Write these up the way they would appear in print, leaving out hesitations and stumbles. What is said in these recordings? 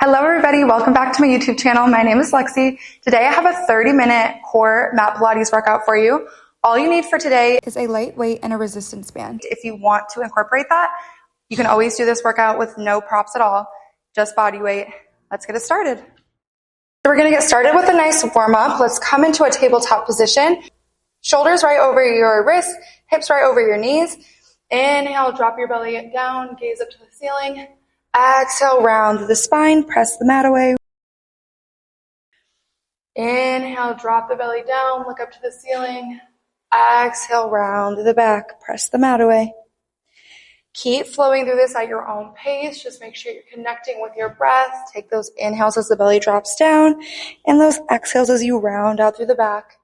Hello everybody, welcome back to my YouTube channel. My name is Lexi. Today I have a 30-minute core mat Pilates workout for you. All you need for today is a light weight and a resistance band. If you want to incorporate that, you can always do this workout with no props at all, just body weight. Let's get it started. So we're going to get started with a nice warm-up. Let's come into a tabletop position. Shoulders right over your wrists, hips right over your knees. Inhale, drop your belly down, gaze up to the ceiling. Exhale, round the spine, press the mat away. Inhale, drop the belly down, look up to the ceiling. Exhale, round the back, press the mat away. Keep flowing through this at your own pace. Just make sure you're connecting with your breath. Take those inhales as the belly drops down and those exhales as you round out through the back.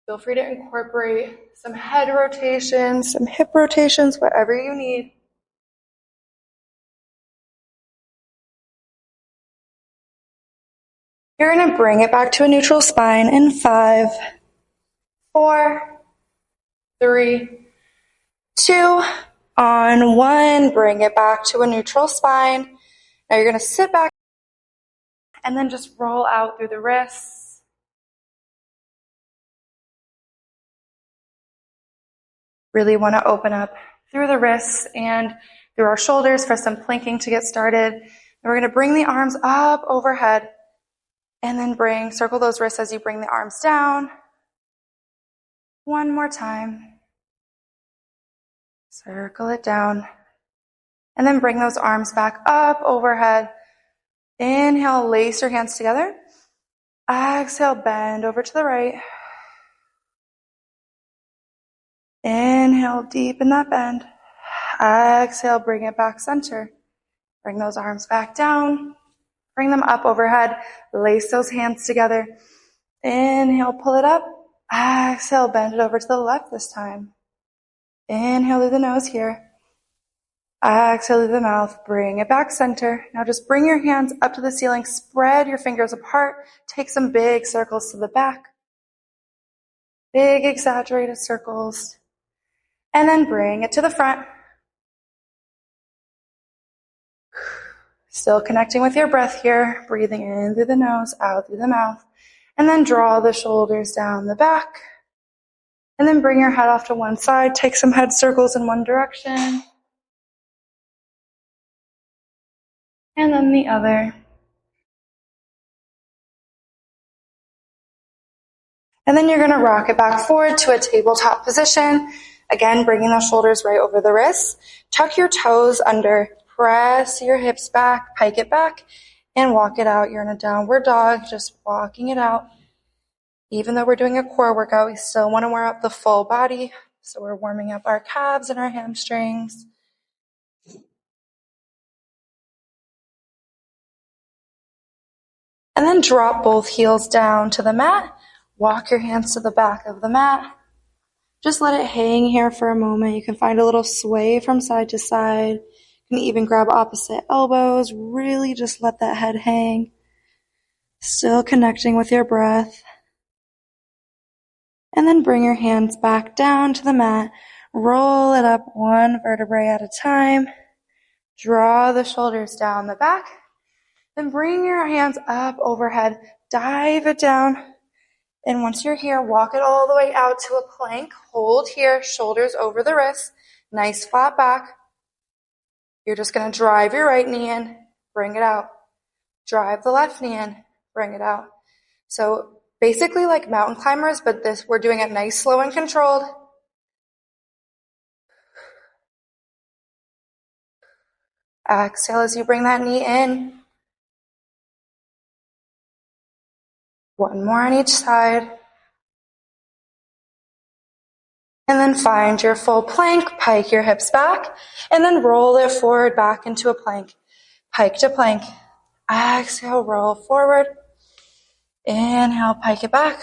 Feel free to incorporate some head rotations, some hip rotations, whatever you need. You're going to bring it back to a neutral spine in 5, 4, 3, 2, on 1. Bring it back to a neutral spine. Now you're going to sit back and then just roll out through the wrists. Really want to open up through the wrists and through our shoulders for some planking to get started. And we're going to bring the arms up overhead. And then circle those wrists as you bring the arms down. One more time. Circle it down. And then bring those arms back up overhead. Inhale, lace your hands together. Exhale, bend over to the right. Inhale, deepen that bend. Exhale, bring it back center. Bring those arms back down. Bring them up overhead. Lace those hands together. Inhale, pull it up. Exhale, bend it over to the left this time. Inhale through the nose here. Exhale through the mouth. Bring it back center. Now just bring your hands up to the ceiling. Spread your fingers apart. Take some big circles to the back. Big exaggerated circles. And then bring it to the front. Still connecting with your breath here, breathing in through the nose, out through the mouth, and then draw the shoulders down the back, and then bring your head off to one side, take some head circles in one direction, and then the other. And then you're going to rock it back forward to a tabletop position, again bringing the shoulders right over the wrists, tuck your toes under. Press your hips back, pike it back, and walk it out. You're in a downward dog, just walking it out. Even though we're doing a core workout, we still want to warm up the full body. So we're warming up our calves and our hamstrings. And then drop both heels down to the mat. Walk your hands to the back of the mat. Just let it hang here for a moment. You can find a little sway from side to side. You can even grab opposite elbows. Really just let that head hang. Still connecting with your breath. And then bring your hands back down to the mat. Roll it up one vertebrae at a time. Draw the shoulders down the back. Then bring your hands up overhead. Dive it down. And once you're here, walk it all the way out to a plank. Hold here, shoulders over the wrists. Nice flat back. You're just going to drive your right knee in, bring it out. Drive the left knee in, bring it out. So basically like mountain climbers, but we're doing it nice, slow, and controlled. Exhale as you bring that knee in. One more on each side. And then find your full plank, pike your hips back, and then roll it forward back into a plank. Pike to plank. Exhale, roll forward. Inhale, pike it back.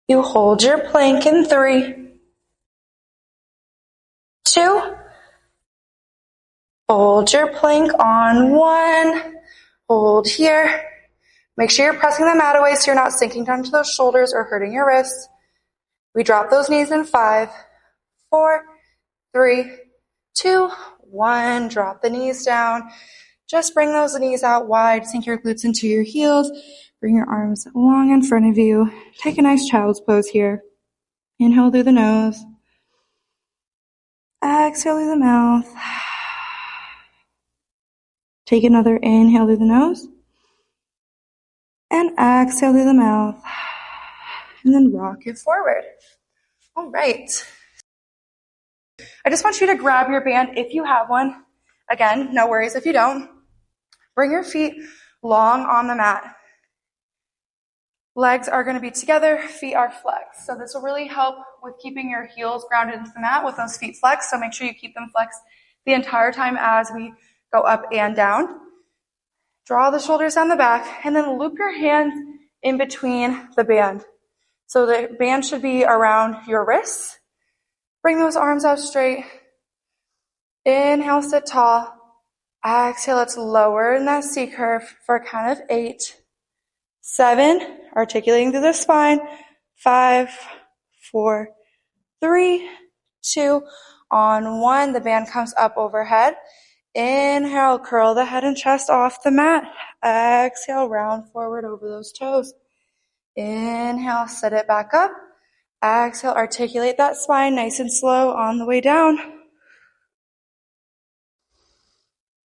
You hold your plank in 3, 2, hold your plank on 1, hold here. Make sure you're pressing the mat away so you're not sinking down to those shoulders or hurting your wrists. We drop those knees in 5, 4, 3, 2, 1. Drop the knees down. Just bring those knees out wide. Sink your glutes into your heels. Bring your arms long in front of you. Take a nice child's pose here. Inhale through the nose. Exhale through the mouth. Take another inhale through the nose. And exhale through the mouth. And then rock it forward. All right. I just want you to grab your band if you have one. Again, no worries if you don't. Bring your feet long on the mat. Legs are going to be together, feet are flexed. So this will really help with keeping your heels grounded into the mat with those feet flexed. So make sure you keep them flexed the entire time as we go up and down. Draw the shoulders down the back and then loop your hands in between the band. So the band should be around your wrists. Bring those arms out straight. Inhale, sit tall. Exhale, let's lower in that C curve for a count of 8, 7, articulating through the spine, 5, 4, 3, 2, on 1, the band comes up overhead. Inhale, curl the head and chest off the mat. Exhale, round forward over those toes. Inhale, set it back up. Exhale, articulate that spine nice and slow on the way down.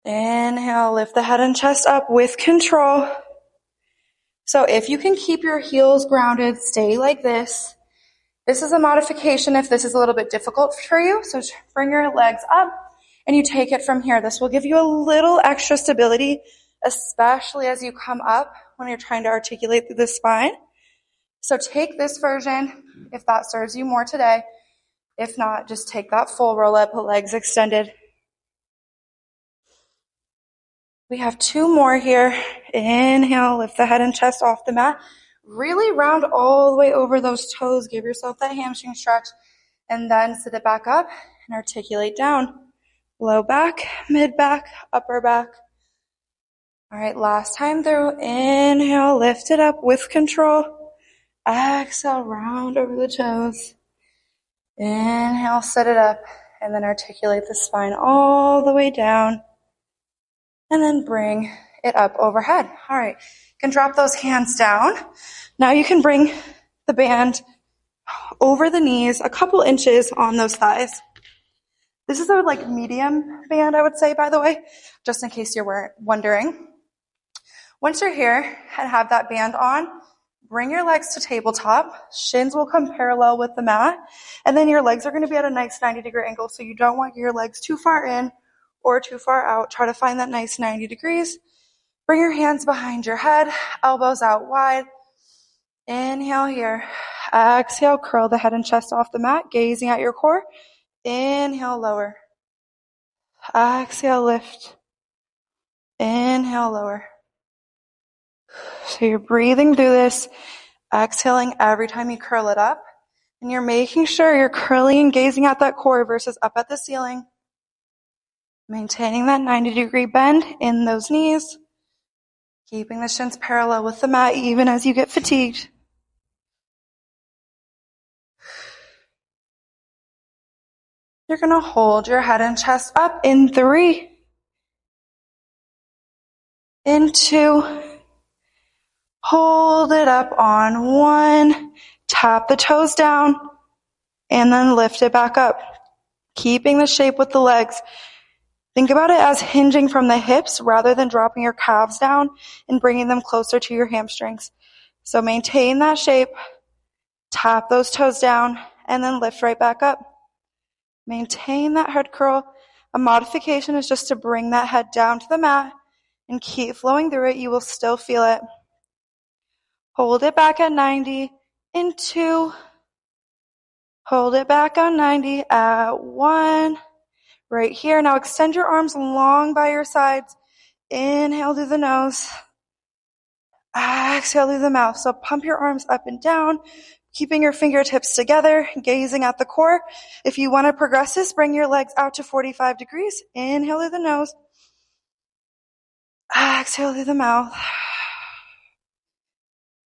Inhale, lift the head and chest up with control. So if you can keep your heels grounded, stay like this. This is a modification if this is a little bit difficult for you. So bring your legs up and you take it from here. This will give you a little extra stability, especially as you come up when you're trying to articulate through the spine. So take this version if that serves you more today. If not, just take that full roll up, legs extended. We have 2 more here. Inhale, lift the head and chest off the mat. Really round all the way over those toes. Give yourself that hamstring stretch. And then sit it back up and articulate down. Low back, mid back, upper back. All right, last time through. Inhale, lift it up with control. Exhale, round over the toes. Inhale, set it up. And then articulate the spine all the way down. And then bring it up overhead. All right, you can drop those hands down. Now you can bring the band over the knees, a couple inches on those thighs. This is a medium band, I would say, by the way, just in case you were wondering. Once you're here and have that band on, bring your legs to tabletop. Shins will come parallel with the mat. And then your legs are going to be at a nice 90-degree angle, so you don't want your legs too far in or too far out. Try to find that nice 90 degrees. Bring your hands behind your head, elbows out wide. Inhale here. Exhale, curl the head and chest off the mat, gazing at your core. Inhale, lower. Exhale, lift. Inhale, lower. So you're breathing through this, exhaling every time you curl it up. And you're making sure you're curling and gazing at that core versus up at the ceiling. Maintaining that 90-degree bend in those knees. Keeping the shins parallel with the mat even as you get fatigued. You're going to hold your head and chest up in 3, in 2, hold it up on 1, tap the toes down, and then lift it back up. Keeping the shape with the legs. Think about it as hinging from the hips rather than dropping your calves down and bringing them closer to your hamstrings. So maintain that shape, tap those toes down, and then lift right back up. Maintain that head curl. A modification is just to bring that head down to the mat and keep flowing through it. You will still feel it. Hold it back at 90 in 2. Hold it back on 90 at 1. Right here. Now extend your arms long by your sides. Inhale through the nose. Exhale through the mouth. So pump your arms up and down, keeping your fingertips together, gazing at the core. If you want to progress this, bring your legs out to 45 degrees. Inhale through the nose. Exhale through the mouth.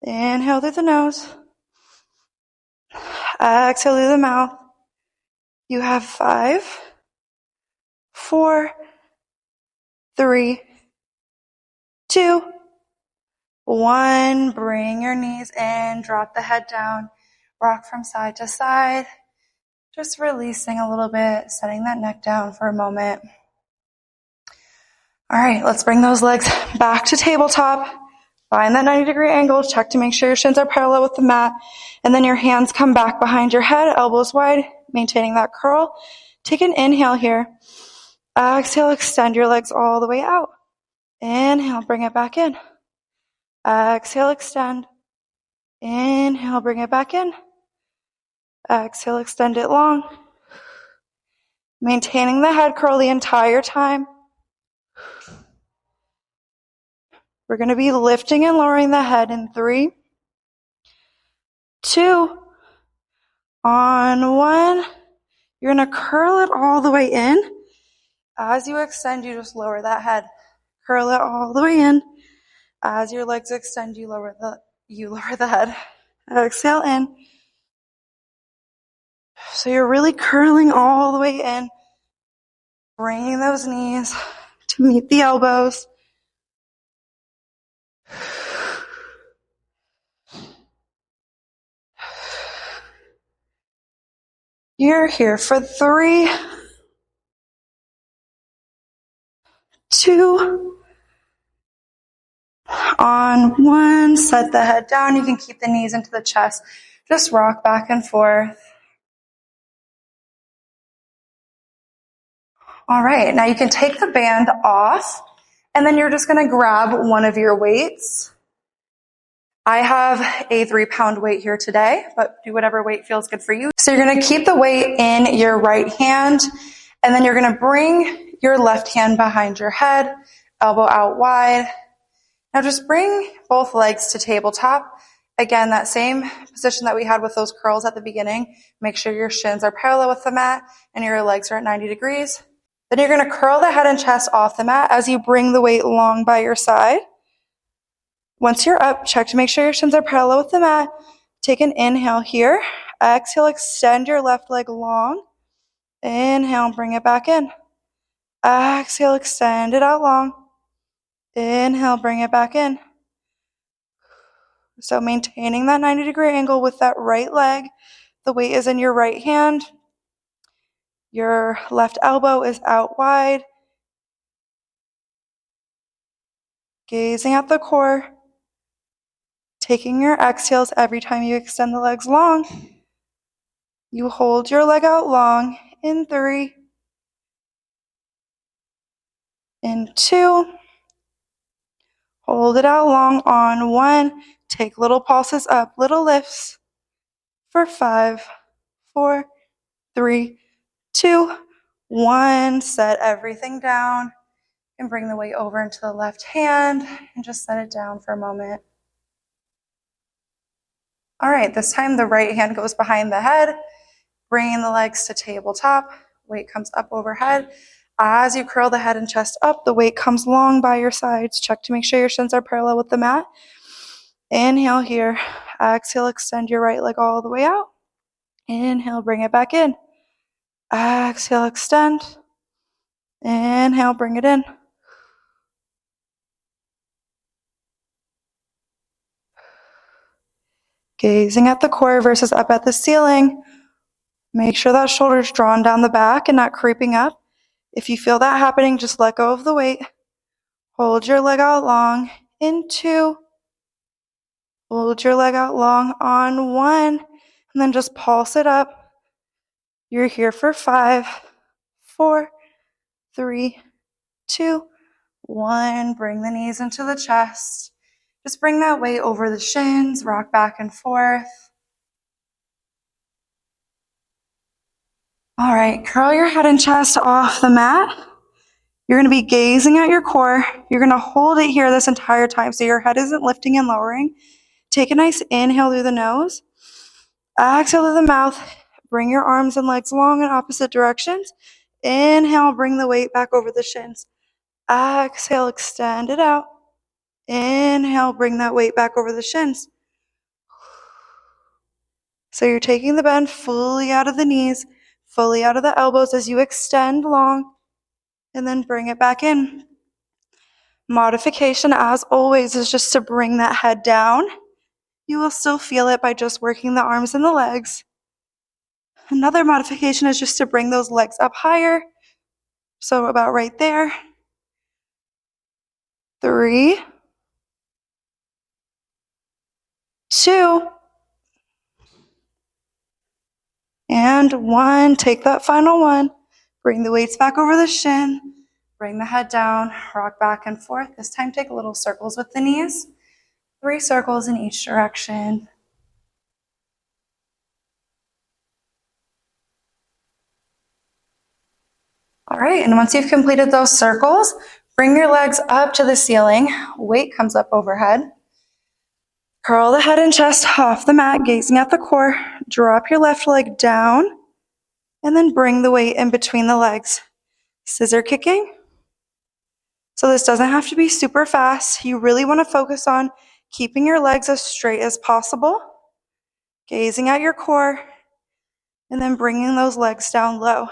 Inhale through the nose. Exhale through the mouth. You have 5, 4, 3, 2, 1. Bring your knees in, drop the head down, rock from side to side. Just releasing a little bit, setting that neck down for a moment. All right, let's bring those legs back to tabletop. Find that 90-degree angle. Check to make sure your shins are parallel with the mat. And then your hands come back behind your head, elbows wide, maintaining that curl. Take an inhale here. Exhale, extend your legs all the way out. Inhale, bring it back in. Exhale, extend. Inhale, bring it back in. Exhale, extend it long. Maintaining the head curl the entire time. We're going to be lifting and lowering the head in 3, 2, on 1. You're going to curl it all the way in. As you extend, you just lower that head. Curl it all the way in. As your legs extend, you lower the head. Exhale in. So you're really curling all the way in, bringing those knees to meet the elbows. You're here for 3, 2, on 1. Set the head down. You can keep the knees into the chest. Just rock back and forth. All right, now you can take the band off, and then you're just going to grab one of your weights. I have a 3-pound weight here today, but do whatever weight feels good for you. So you're going to keep the weight in your right hand, and then you're going to bring your left hand behind your head, elbow out wide. Now just bring both legs to tabletop. Again, that same position that we had with those curls at the beginning. Make sure your shins are parallel with the mat and your legs are at 90 degrees. Then you're going to curl the head and chest off the mat as you bring the weight long by your side. Once you're up, check to make sure your shins are parallel with the mat. Take an inhale here. Exhale, extend your left leg long. Inhale, bring it back in. Exhale, extend it out long. Inhale, bring it back in. So maintaining that 90-degree angle with that right leg. The weight is in your right hand. Your left elbow is out wide. Gazing at the core. Taking your exhales every time you extend the legs long. You hold your leg out long in 3, in 2. Hold it out long on 1. Take little pulses up, little lifts for 5, 4, 3, 2, 1. Set everything down and bring the weight over into the left hand and just set it down for a moment. All right, this time the right hand goes behind the head, bringing the legs to tabletop. Weight comes up overhead. As you curl the head and chest up, the weight comes long by your sides. Check to make sure your shins are parallel with the mat. Inhale here. Exhale, extend your right leg all the way out. Inhale, bring it back in. Exhale, extend. Inhale, bring it in. Gazing at the core versus up at the ceiling. Make sure that shoulder's drawn down the back and not creeping up. If you feel that happening, just let go of the weight. Hold your leg out long in 2. Hold your leg out long on 1. And then just pulse it up. You're here for 5, 4, 3, 2, 1. Bring the knees into the chest. Just bring that weight over the shins. Rock back and forth. All right, curl your head and chest off the mat. You're going to be gazing at your core. You're going to hold it here this entire time so your head isn't lifting and lowering. Take a nice inhale through the nose. Exhale through the mouth. Bring your arms and legs long in opposite directions. Inhale, bring the weight back over the shins. Exhale, extend it out. Inhale, bring that weight back over the shins. So you're taking the bend fully out of the knees, fully out of the elbows as you extend long, and then bring it back in. Modification, as always, is just to bring that head down. You will still feel it by just working the arms and the legs. Another modification is just to bring those legs up higher. So about right there. 3, 2, and 1. Take that final one. Bring the weights back over the shin. Bring the head down. Rock back and forth. This time take little circles with the knees. 3 circles in each direction. All right, and once you've completed those circles, bring your legs up to the ceiling. Weight comes up overhead. Curl the head and chest off the mat, gazing at the core. Drop your left leg down, and then bring the weight in between the legs. Scissor kicking. So this doesn't have to be super fast. You really want to focus on keeping your legs as straight as possible, gazing at your core, and then bringing those legs down low.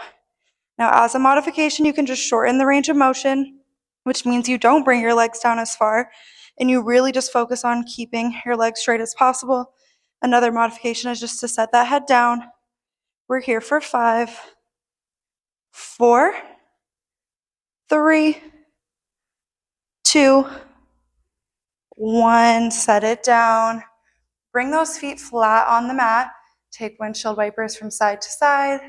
Now, as a modification, you can just shorten the range of motion, which means you don't bring your legs down as far, and you really just focus on keeping your legs straight as possible. Another modification is just to set that head down. We're here for 5, 4, 3, 2, 1. Set it down. Bring those feet flat on the mat. Take windshield wipers from side to side.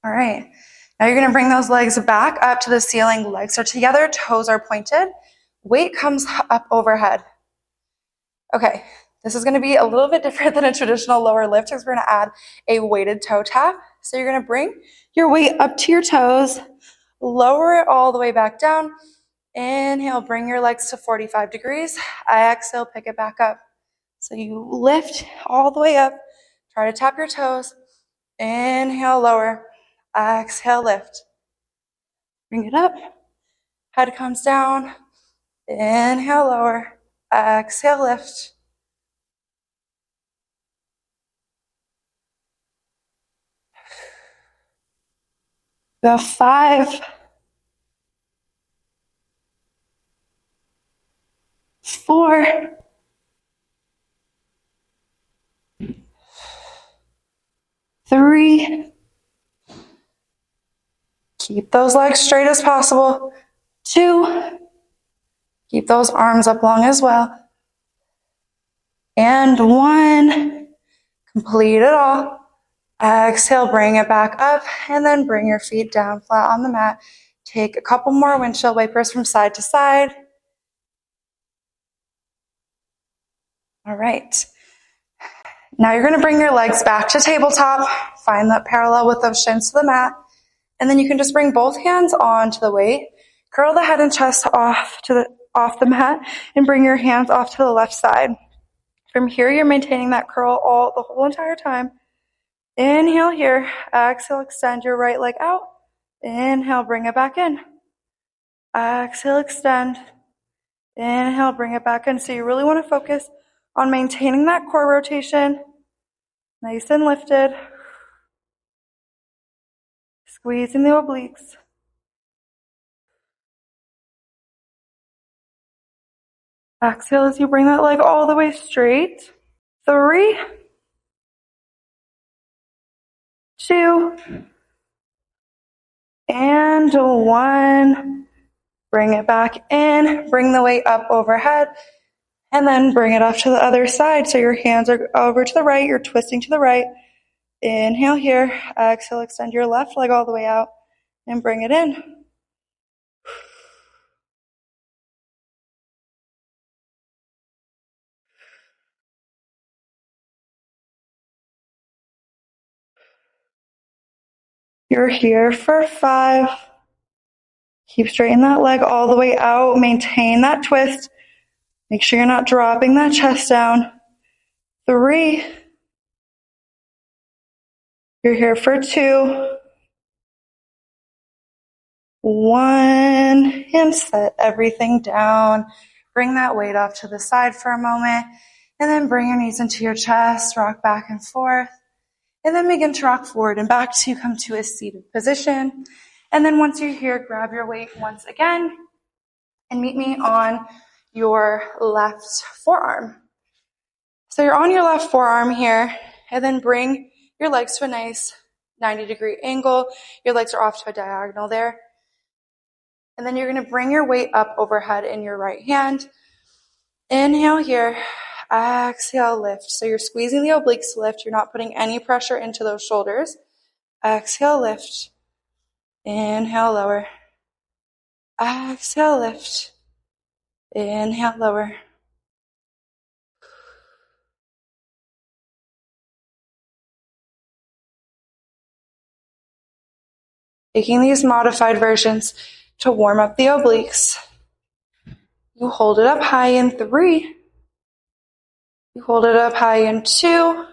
All right. Now you're going to bring those legs back up to the ceiling. Legs are together, toes are pointed. Weight comes up overhead. Okay, this is going to be a little bit different than a traditional lower lift because we're going to add a weighted toe tap. So you're going to bring your weight up to your toes, lower it all the way back down. Inhale, bring your legs to 45 degrees. Exhale, pick it back up. So you lift all the way up. Try to tap your toes. Inhale, lower. Exhale, lift. Bring it up. Head comes down. Inhale, lower. Exhale, lift. Go 5, 4, 3. Keep those legs straight as possible. 2. Keep those arms up long as well. And 1. Complete it all. Exhale, bring it back up, and then bring your feet down flat on the mat. Take a couple more windshield wipers from side to side. All right. Now you're going to bring your legs back to tabletop. Find that parallel with those shins to the mat. And then you can just bring both hands onto the weight. Curl the head and chest off the mat, and bring your hands off to the left side. From here, you're maintaining that curl the whole entire time. Inhale here. Exhale, extend your right leg out. Inhale, bring it back in. Exhale, extend. Inhale, bring it back in. So you really want to focus on maintaining that core rotation. Nice and lifted. Squeezing the obliques. Exhale as you bring that leg all the way straight. 3, 2, and 1. Bring it back in. Bring the weight up overhead. And then bring it off to the other side. So your hands are over to the right. You're twisting to the right. Inhale here. Exhale, extend your left leg all the way out. And bring it in. You're here for 5. Keep straightening that leg all the way out. Maintain that twist. Make sure you're not dropping that chest down. 3. You're here for 2. 1. And set everything down. Bring that weight off to the side for a moment, and then bring your knees into your chest, rock back and forth, and then begin to rock forward and back to come to a seated position. And then once you're here, grab your weight once again and meet me on your left forearm. So you're on your left forearm here, and then bring your legs to a nice 90-degree angle. Your legs are off to a diagonal there. And then you're going to bring your weight up overhead in your right hand. Inhale here. Exhale, lift. So you're squeezing the obliques to lift. You're not putting any pressure into those shoulders. Exhale, lift. Inhale, lower. Exhale, lift. Inhale, lower. Taking these modified versions to warm up the obliques. You hold it up high in 3. You hold it up high in 2.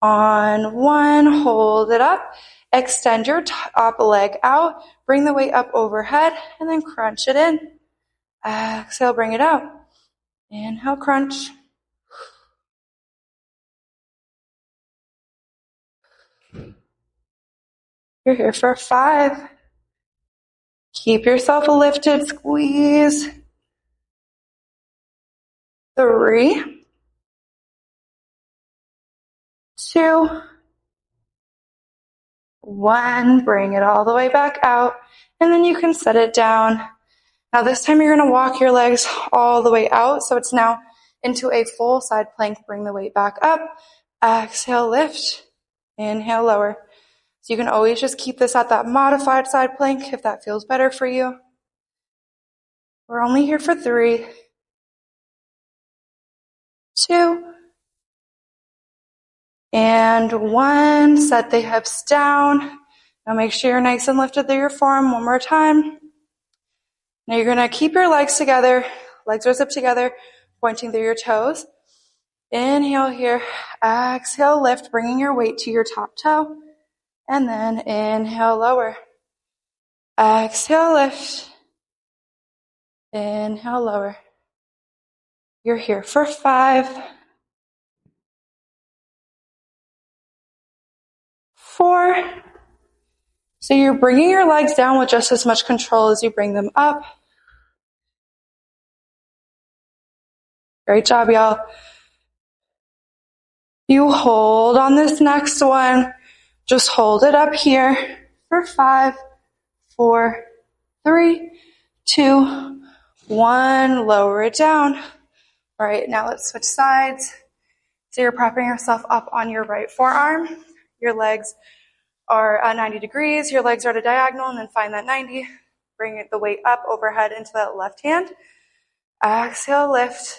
On 1, hold it up. Extend your top leg out. Bring the weight up overhead and then crunch it in. Exhale, bring it out. Inhale, crunch. You're here for 5. Keep yourself lifted, squeeze. 3, 2, 1. Bring it all the way back out, and then you can set it down. Now this time you're going to walk your legs all the way out, so it's now into a full side plank. Bring the weight back up. Exhale, lift. Inhale, lower. So you can always just keep this at that modified side plank if that feels better for you. We're only here for 3, 2, and 1. Set the hips down. Now make sure you're nice and lifted through your forearm. One more time. Now you're going to keep your legs together. Legs are zipped together, pointing through your toes. Inhale here. Exhale, lift, bringing your weight to your top toe. And then inhale, lower. Exhale, lift. Inhale, lower. You're here for 5, 4. So you're bringing your legs down with just as much control as you bring them up. Great job, y'all. You hold on this next one. Just hold it up here for 5, 4, 3, 2, 1. Lower it down. All right, now let's switch sides. So you're propping yourself up on your right forearm. Your legs are at 90 degrees. Your legs are at a diagonal, and then find that 90. Bring the weight up overhead into that left hand. Exhale, lift.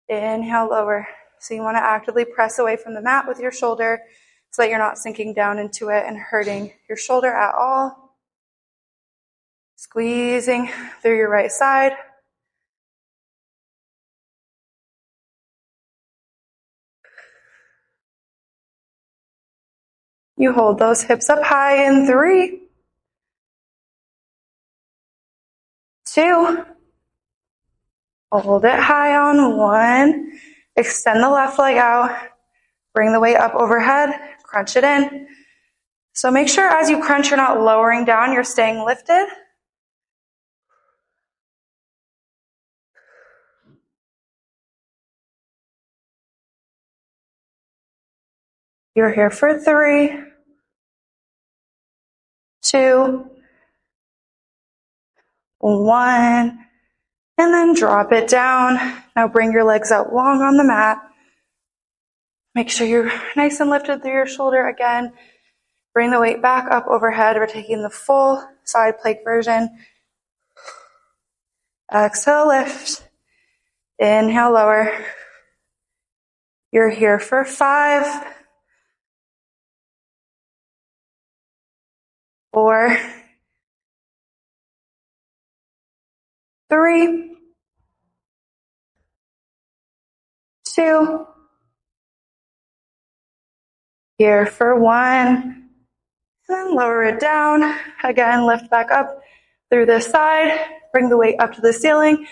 Inhale, lower. So you want to actively press away from the mat with your shoulder so that you're not sinking down into it and hurting your shoulder at all. Squeezing through your right side. You hold those hips up high in 3, 2. Hold it high on 1. Extend the left leg out. Bring the weight up overhead. Crunch it in. So make sure as you crunch, you're not lowering down. You're staying lifted. You're here for 3, 2, 1. And then drop it down. Now bring your legs out long on the mat. Make sure you're nice and lifted through your shoulder again. Bring the weight back up overhead. We're taking the full side plank version. Exhale, lift. Inhale, lower. You're here for 5, 4, 3, 2, here for 1, and then lower it down. Again, lift back up through this side. Bring the weight up to the ceiling,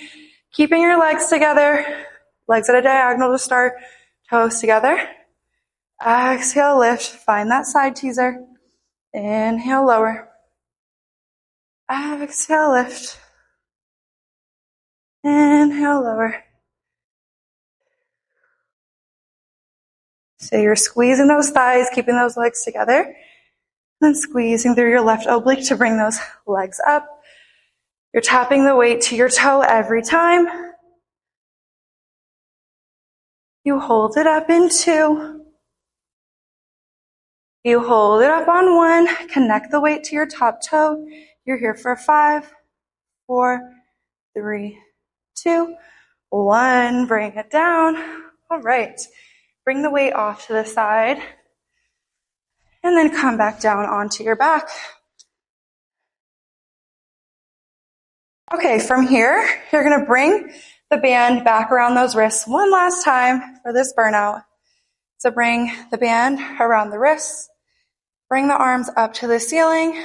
keeping your legs together, legs at a diagonal to start, toes together. Exhale, lift, find that side teaser. Inhale, lower. Exhale, lift. Inhale, lower. So you're squeezing those thighs, keeping those legs together, then squeezing through your left oblique to bring those legs up. You're tapping the weight to your toe every time. You hold it up in 2. You hold it up on 1. Connect the weight to your top toe. You're here for 5, 4, 3, 2, 1. Bring it down. All right. Bring the weight off to the side. And then come back down onto your back. Okay, from here, you're going to bring the band back around those wrists one last time for this burnout. So bring the band around the wrists, bring the arms up to the ceiling,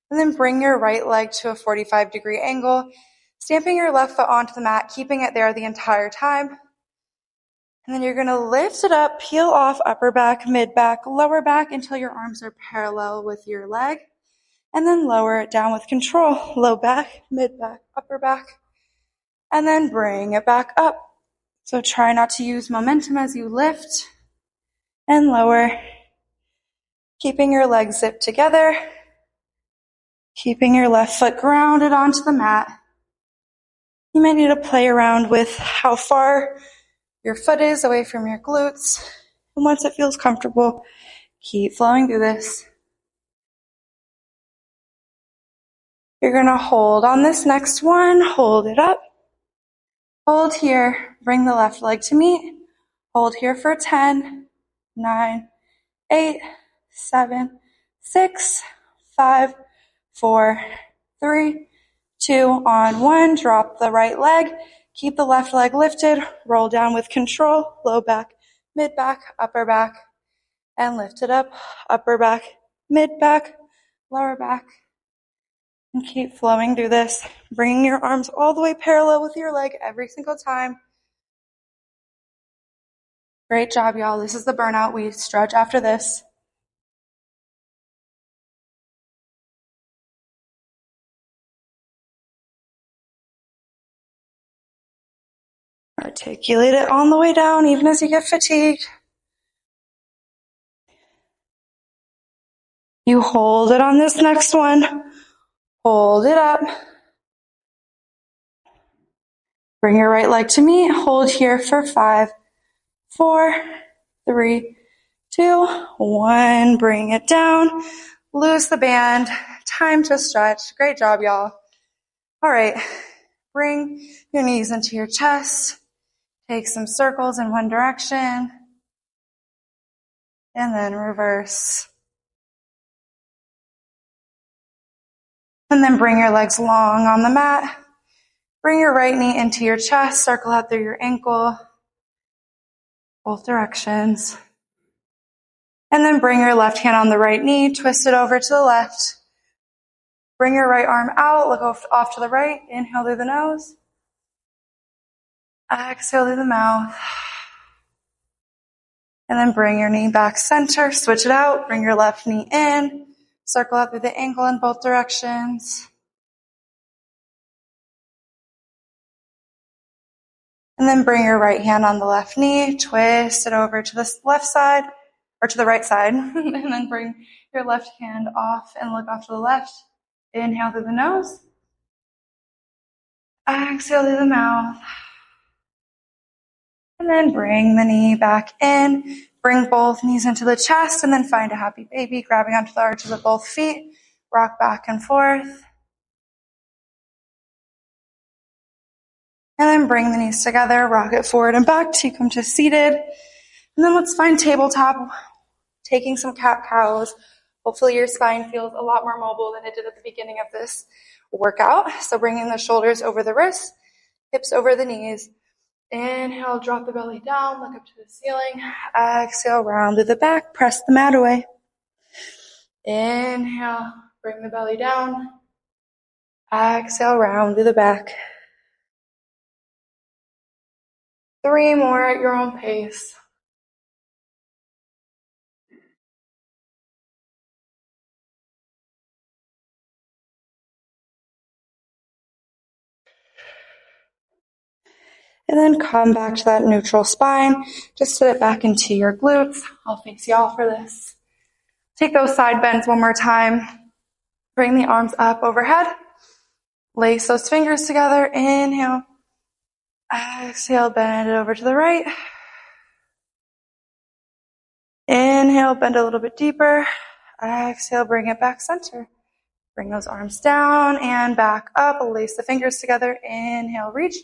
and then bring your right leg to a 45-degree angle, stamping your left foot onto the mat, keeping it there the entire time. And then you're going to lift it up, peel off upper back, mid back, lower back until your arms are parallel with your leg. And then lower it down with control. Low back, mid back, upper back. And then bring it back up. So try not to use momentum as you lift and lower. Keeping your legs zipped together. Keeping your left foot grounded onto the mat. You might need to play around with how far your foot is away from your glutes. And once it feels comfortable, keep flowing through this. You're going to hold on this next one. Hold it up. Hold here. Bring the left leg to meet. Hold here for 10, 9, 8, 7, 6, 5, 4, 3, 2, on 1. Drop the right leg. Keep the left leg lifted. Roll down with control. Low back, mid back, upper back. And lift it up. Upper back, mid back, lower back. And keep flowing through this. Bringing your arms all the way parallel with your leg every single time. Great job, y'all. This is the burnout. We stretch after this. Articulate it on the way down, even as you get fatigued. You hold it on this next one. Hold it up. Bring your right leg to meet. Hold here for 5, 4, 3, 2, 1. Bring it down. Loose the band. Time to stretch. Great job, y'all. All right. Bring your knees into your chest. Take some circles in one direction. And then reverse. And then bring your legs long on the mat. Bring your right knee into your chest. Circle out through your ankle. Both directions. And then bring your left hand on the right knee. Twist it over to the left. Bring your right arm out. Look off to the right. Inhale through the nose. Exhale through the mouth. And then bring your knee back center. Switch it out. Bring your left knee in. Circle out through the ankle in both directions. And then bring your right hand on the left knee. Twist it over to the left side, or to the right side. And then bring your left hand off and look off to the left. Inhale through the nose. Exhale through the mouth. And then bring the knee back in. Bring both knees into the chest and then find a happy baby, grabbing onto the arches of both feet. Rock back and forth. And then bring the knees together, rock it forward and back till you come to seated. And then let's find tabletop, taking some cat-cows. Hopefully your spine feels a lot more mobile than it did at the beginning of this workout. So bringing the shoulders over the wrists, hips over the knees. Inhale, drop the belly down, look up to the ceiling. Exhale, round through the back, press the mat away. Inhale, bring the belly down. Exhale, round through the back. 3 more at your own pace. And then come back to that neutral spine. Just sit it back into your glutes. I'll face y'all for this. Take those side bends one more time. Bring the arms up overhead. Lace those fingers together. Inhale. Exhale, bend it over to the right. Inhale, bend a little bit deeper. Exhale, bring it back center. Bring those arms down and back up. Lace the fingers together. Inhale, reach.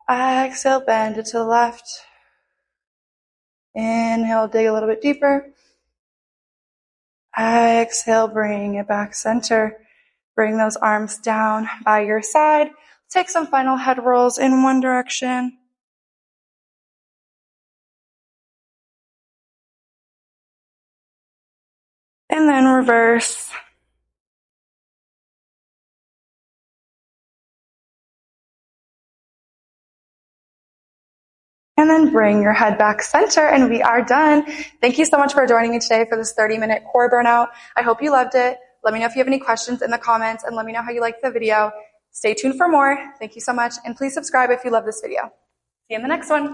Exhale, bend it to the left. Inhale, dig a little bit deeper. Exhale, bring it back center. Bring those arms down by your side. Take some final head rolls in one direction. And then reverse. And then bring your head back center, and we are done. Thank you so much for joining me today for this 30-minute core burnout. I hope you loved it. Let me know if you have any questions in the comments, and let me know how you liked the video. Stay tuned for more. Thank you so much, and please subscribe if you love this video. See you in the next one.